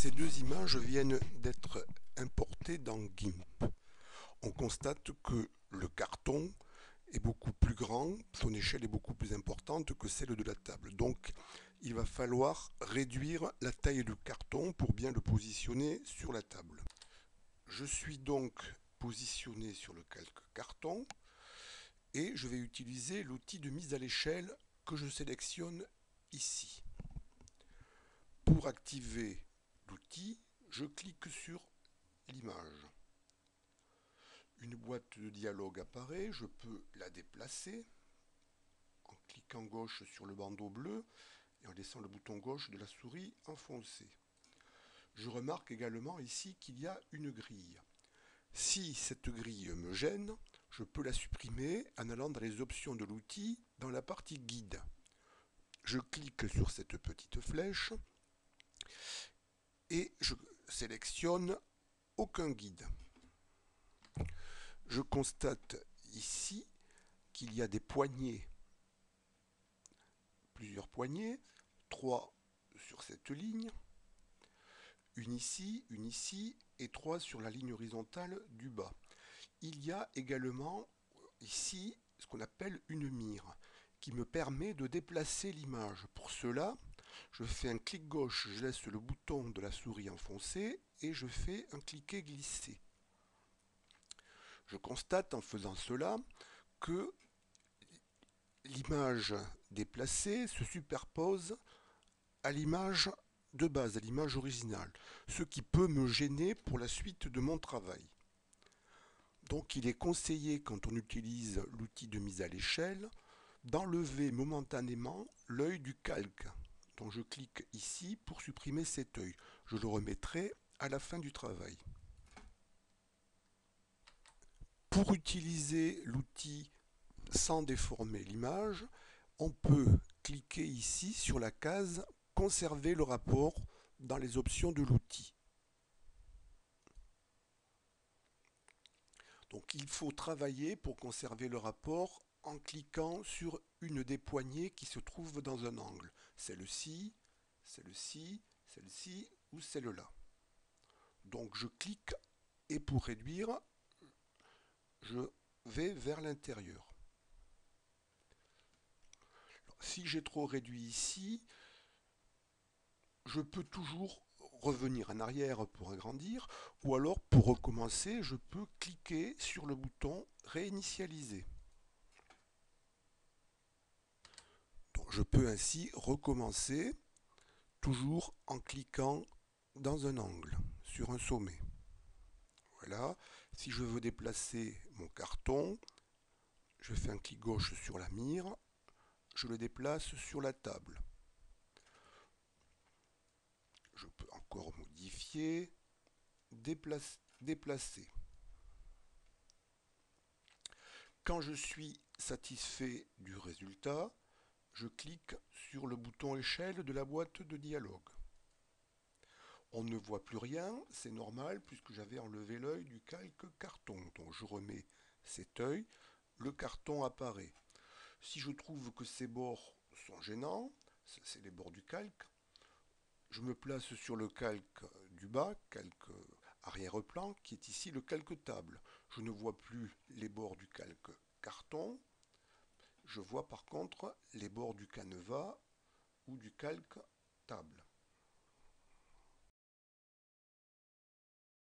Ces deux images viennent d'être importées dans GIMP. On constate que le carton est beaucoup plus grand, son échelle est beaucoup plus importante que celle de la table. Donc il va falloir réduire la taille du carton pour bien le positionner sur la table. Je suis donc positionné sur le calque carton et je vais utiliser l'outil de mise à l'échelle que je sélectionne ici. Pour activer l'outil, je clique sur l'image. Une boîte de dialogue apparaît, je peux la déplacer en cliquant gauche sur le bandeau bleu et en laissant le bouton gauche de la souris enfoncé. Je remarque également ici qu'il y a une grille. Si cette grille me gêne, je peux la supprimer en allant dans les options de l'outil dans la partie guide. Je clique sur cette petite flèche et je sélectionne aucun guide. Je constate ici qu'il y a des poignées, plusieurs poignées, 3 sur cette ligne, une ici et 3 sur la ligne horizontale du bas. Il y a également ici ce qu'on appelle une mire qui me permet de déplacer l'image. Pour cela, je fais un clic gauche, je laisse le bouton de la souris enfoncé et je fais un cliquer glisser. Je constate en faisant cela que l'image déplacée se superpose à l'image de base, à l'image originale, ce qui peut me gêner pour la suite de mon travail. Donc il est conseillé, quand on utilise l'outil de mise à l'échelle, d'enlever momentanément l'œil du calque. Donc je clique ici pour supprimer cet œil. Je le remettrai à la fin du travail. Pour utiliser l'outil sans déformer l'image, on peut cliquer ici sur la case « Conserver le rapport » dans les options de l'outil. Donc il faut travailler pour conserver le rapport en cliquant sur une des poignées qui se trouve dans un angle. Celle-ci, celle-ci, celle-ci ou celle-là. Donc je clique et pour réduire, je vais vers l'intérieur. Si j'ai trop réduit ici, je peux toujours revenir en arrière pour agrandir, ou alors pour recommencer, je peux cliquer sur le bouton réinitialiser. Donc, je peux ainsi recommencer, toujours en cliquant dans un angle, sur un sommet. Voilà, si je veux déplacer mon carton, je fais un clic gauche sur la mire, je le déplace sur la table. Je peux encore modifier, déplacer. Quand je suis satisfait du résultat, je clique sur le bouton échelle de la boîte de dialogue. On ne voit plus rien, c'est normal puisque j'avais enlevé l'œil du calque carton. Donc je remets cet œil, le carton apparaît. Si je trouve que ces bords sont gênants, c'est les bords du calque, je me place sur le calque du bas, calque arrière-plan, qui est ici le calque table. Je ne vois plus les bords du calque carton, je vois par contre les bords du canevas ou du calque table.